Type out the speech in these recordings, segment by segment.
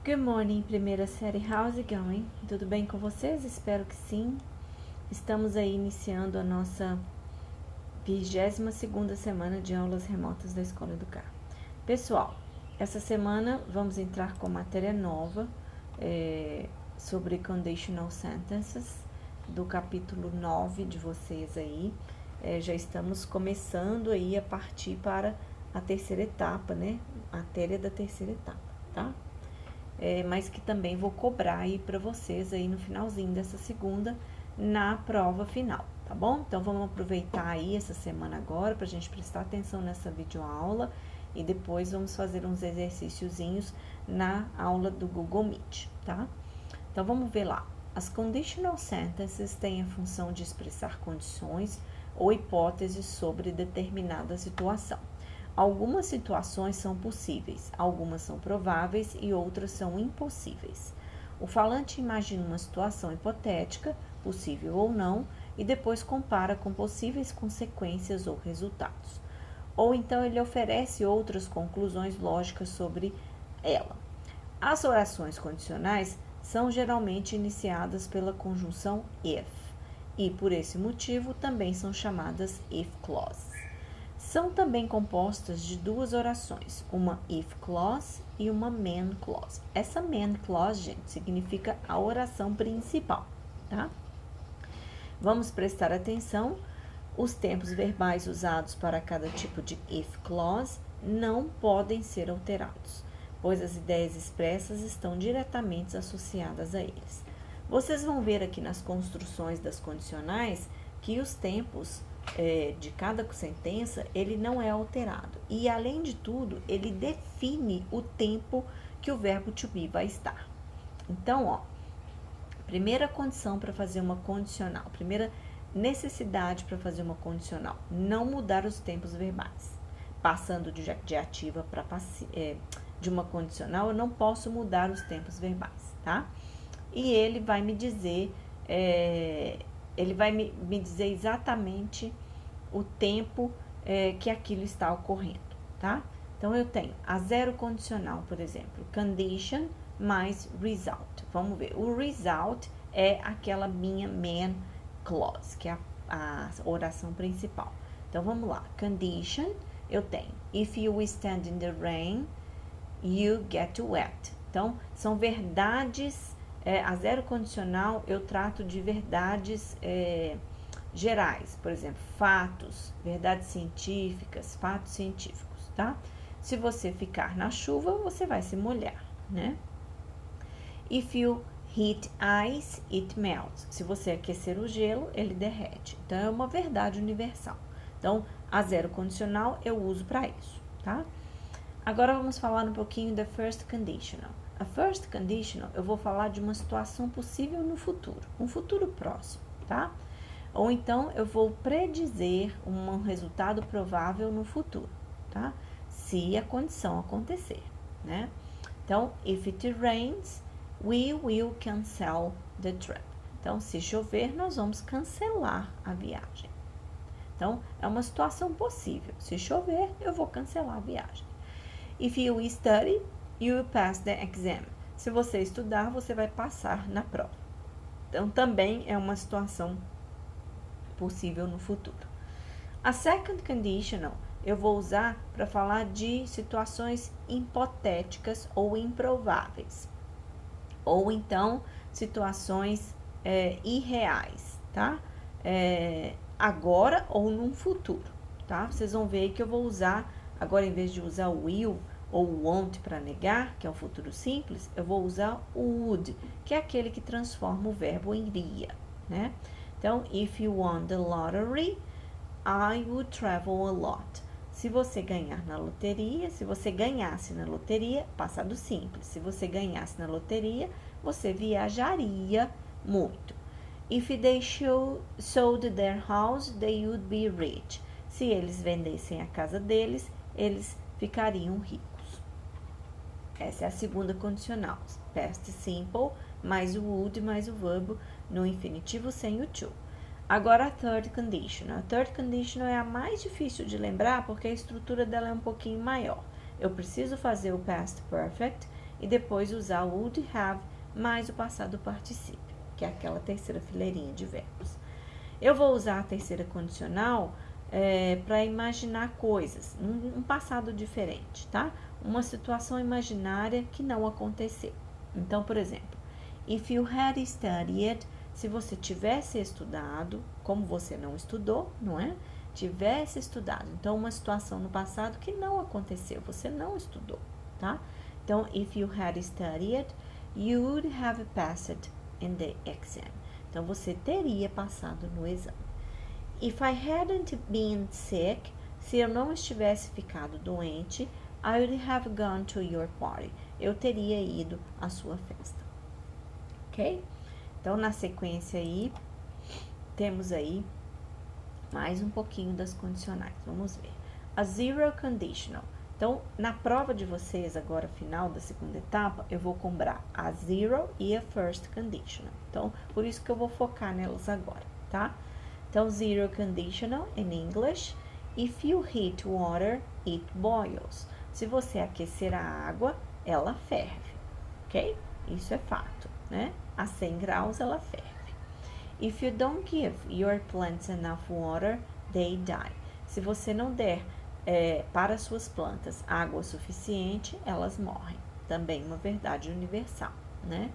Good morning, primeira série, how's it going? Tudo bem com vocês? Espero que sim. Estamos aí iniciando a nossa 22ª semana de aulas remotas da Escola Educar. Pessoal, essa semana vamos entrar com matéria nova sobre conditional sentences, do capítulo 9 de vocês aí. Já estamos começando aí a partir para a terceira etapa, né? Matéria da terceira etapa, tá? Mas que também vou cobrar aí para vocês aí no finalzinho dessa segunda, na prova final, tá bom? Então, vamos aproveitar aí essa semana agora para a gente prestar atenção nessa videoaula e depois vamos fazer uns exercíciozinhos na aula do Google Meet, tá? Então, vamos ver lá. As conditional sentences têm a função de expressar condições ou hipóteses sobre determinada situação. Algumas situações são possíveis, algumas são prováveis e outras são impossíveis. O falante imagina uma situação hipotética, possível ou não, e depois compara com possíveis consequências ou resultados. Ou então ele oferece outras conclusões lógicas sobre ela. As orações condicionais são geralmente iniciadas pela conjunção if, e por esse motivo também são chamadas if clauses. São também compostas de duas orações, uma if clause e uma main clause. Essa main clause, gente, significa a oração principal, tá? Vamos prestar atenção. Os tempos verbais usados para cada tipo de if clause não podem ser alterados, pois as ideias expressas estão diretamente associadas a eles. Vocês vão ver aqui nas construções das condicionais que os tempos de cada sentença, ele não é alterado. E, além de tudo, ele define o tempo que o verbo to be vai estar. Então, ó, primeira condição para fazer uma condicional, primeira necessidade para fazer uma condicional, não mudar os tempos verbais. Passando de ativa para de uma condicional, eu não posso mudar os tempos verbais, tá? E ele vai me dizer... ele vai me dizer exatamente o tempo que aquilo está ocorrendo, tá? Então, eu tenho a zero condicional, por exemplo, condition mais result. Vamos ver, o result é aquela minha main clause, que é a oração principal. Então, vamos lá, condition, eu tenho, if you stand in the rain, you get wet. Então, são verdades... a zero condicional, eu trato de verdades gerais, por exemplo, fatos, verdades científicas, fatos científicos, tá? Se você ficar na chuva, você vai se molhar, né? If you heat ice, it melts. Se você aquecer o gelo, ele derrete. Então, é uma verdade universal. Então, a zero condicional eu uso para isso, tá? Agora, vamos falar um pouquinho da first conditional. A first conditional, eu vou falar de uma situação possível no futuro, um futuro próximo, tá? Ou então, eu vou predizer um resultado provável no futuro, tá? Se a condição acontecer, né? Então, if it rains, we will cancel the trip. Então, se chover, nós vamos cancelar a viagem. Então, é uma situação possível. Se chover, eu vou cancelar a viagem. If you study, you will pass the exam. Se você estudar, você vai passar na prova. Então, também é uma situação possível no futuro. A second conditional, eu vou usar para falar de situações hipotéticas ou improváveis. Ou então, situações irreais, tá? Agora ou num futuro, tá? Vocês vão ver que eu vou usar, agora em vez de usar o will ou won't para negar, que é o futuro simples, eu vou usar o would, que é aquele que transforma o verbo em iria, né? Então, if you won the lottery, I would travel a lot. Se você ganhar na loteria, se você ganhasse na loteria, passado simples. Se você ganhasse na loteria, você viajaria muito. If they sold their house, they would be rich. Se eles vendessem a casa deles, eles ficariam ricos. Essa é a segunda condicional, past simple, mais o would, mais o verbo no infinitivo sem o to. Agora, a third conditional. A third conditional é a mais difícil de lembrar porque a estrutura dela é um pouquinho maior. Eu preciso fazer o past perfect e depois usar o would have mais o passado particípio, que é aquela terceira fileirinha de verbos. Eu vou usar a terceira condicional para imaginar coisas, um passado diferente, tá? Uma situação imaginária que não aconteceu. Então, por exemplo, if you had studied, se você tivesse estudado, como você não estudou, não é? Tivesse estudado. Então, uma situação no passado que não aconteceu, você não estudou, tá? Então, if you had studied, you would have passed in the exam. Então, você teria passado no exame. If I hadn't been sick, se eu não estivesse ficado doente, I would have gone to your party. Eu teria ido à sua festa. Ok? Então, na sequência aí, temos aí mais um pouquinho das condicionais. Vamos ver. A zero conditional. Então, na prova de vocês, agora, final da segunda etapa, eu vou cobrar a zero e a first conditional. Então, por isso que eu vou focar nelas agora, tá? Então, zero conditional in English. If you heat water, it boils. Se você aquecer a água, ela ferve, ok? Isso é fato, né? A 100 graus ela ferve. If you don't give your plants enough water, they die. Se você não der para suas plantas água suficiente, elas morrem. Também uma verdade universal, né?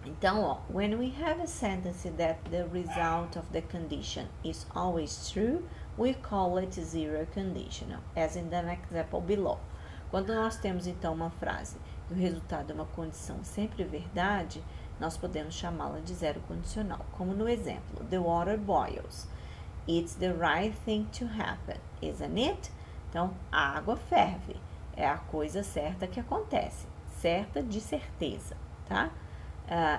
Então, ó, when we have a sentence that the result of the condition is always true, we call it zero conditional, as in the example below. Quando nós temos, então, uma frase que o resultado é uma condição sempre verdade, nós podemos chamá-la de zero condicional, como no exemplo, the water boils. It's the right thing to happen, isn't it? Então, a água ferve, é a coisa certa que acontece, certa de certeza, tá?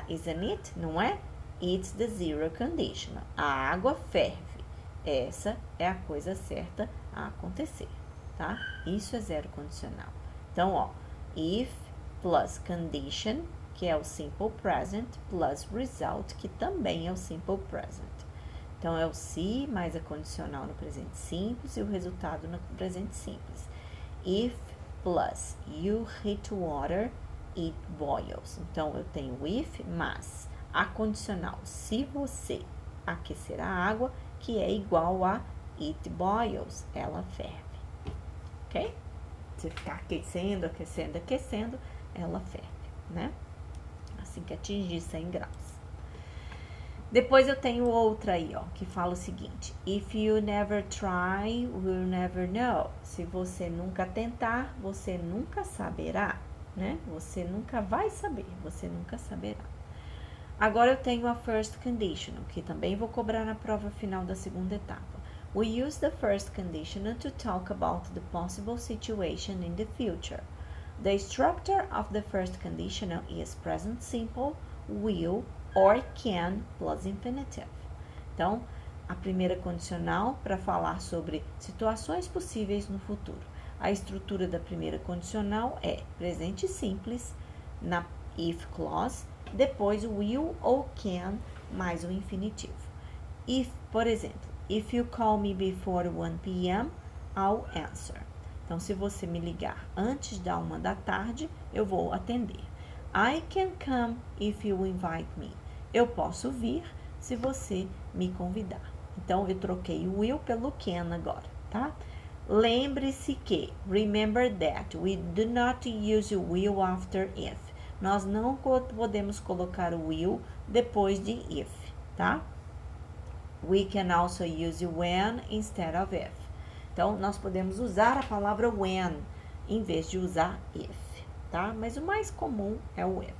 Isn't it? Não é? It's the zero conditional. A água ferve. Essa é a coisa certa a acontecer, tá? Isso é zero condicional. Então, ó, if plus condition, que é o simple present, plus result, que também é o simple present. Então, é o se mais a condicional no presente simples e o resultado no presente simples. If plus you heat water, it boils. Então, eu tenho if, mas a condicional, se você aquecer a água, que é igual a it boils, ela ferve. Ok? Se ficar aquecendo, aquecendo, aquecendo, ela ferve, né? Assim que atingir 100 graus. Depois eu tenho outra aí, ó, que fala o seguinte: if you never try, you'll never know. Se você nunca tentar, você nunca saberá, né? Você nunca vai saber, você nunca saberá. Agora eu tenho a first conditional, que também vou cobrar na prova final da segunda etapa. We use the first conditional to talk about the possible situation in the future. The structure of the first conditional is present simple, will, or can plus infinitive. Então, a primeira condicional para falar sobre situações possíveis no futuro. A estrutura da primeira condicional é presente simples na if clause, depois o will ou can mais o infinitivo. If, por exemplo, if you call me before 1 p.m., I'll answer. Então, se você me ligar antes da 1 da tarde, eu vou atender. I can come if you invite me. Eu posso vir se você me convidar. Então, eu troquei o will pelo can agora, tá? Lembre-se que, remember that, we do not use will after if. Nós não podemos colocar o will depois de if, tá? We can also use when instead of if. Então, nós podemos usar a palavra when em vez de usar if, tá? Mas o mais comum é o if,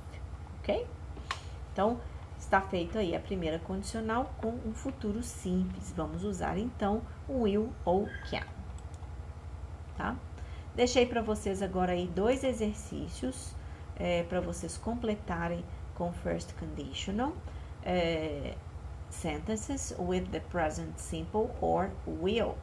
ok? Então, está feito aí a primeira condicional com um futuro simples. Vamos usar, então, o will ou can, tá? Deixei para vocês agora aí 2 exercícios para vocês completarem com first conditional. Sentences with the present simple or will.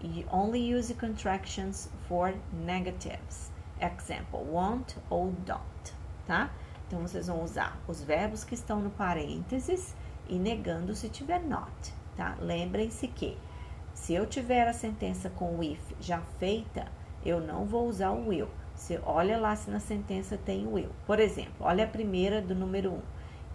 You only use contractions for negatives. Example, won't ou don't, tá? Então, vocês vão usar os verbos que estão no parênteses e negando se tiver not, tá? Lembrem-se que, se eu tiver a sentença com if já feita, eu não vou usar o will, Você olha lá se na sentença tem o will. Por exemplo, olha a primeira do número 1.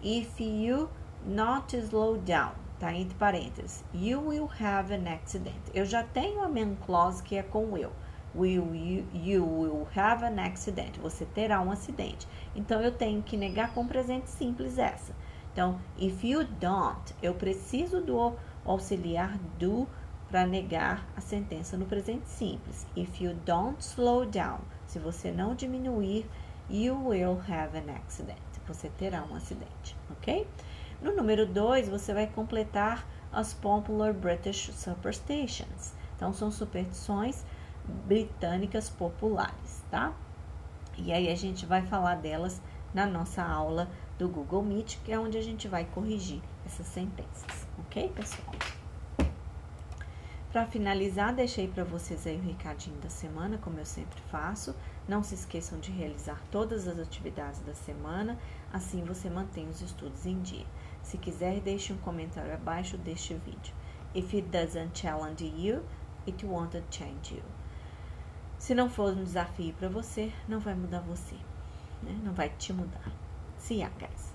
If you not slow down, tá entre parênteses, you will have an accident. Eu já tenho a main clause que é com will. You will have an accident. Você terá um acidente. Então, eu tenho que negar com presente simples essa. Então, if you don't, eu preciso do auxiliar do para negar a sentença no presente simples. If you don't slow down, se você não diminuir, you will have an accident. Você terá um acidente, ok? No número 2, você vai completar as popular British superstitions. Então, são superstições britânicas populares, tá? E aí, a gente vai falar delas na nossa aula do Google Meet, que é onde a gente vai corrigir essas sentenças, ok, pessoal? Para finalizar, deixei para vocês aí o recadinho da semana, como eu sempre faço. Não se esqueçam de realizar todas as atividades da semana, assim você mantém os estudos em dia. Se quiser, deixe um comentário abaixo deste vídeo. If it doesn't challenge you, it won't change you. Se não for um desafio para você, não vai mudar você, né? Não vai te mudar. See ya, guys.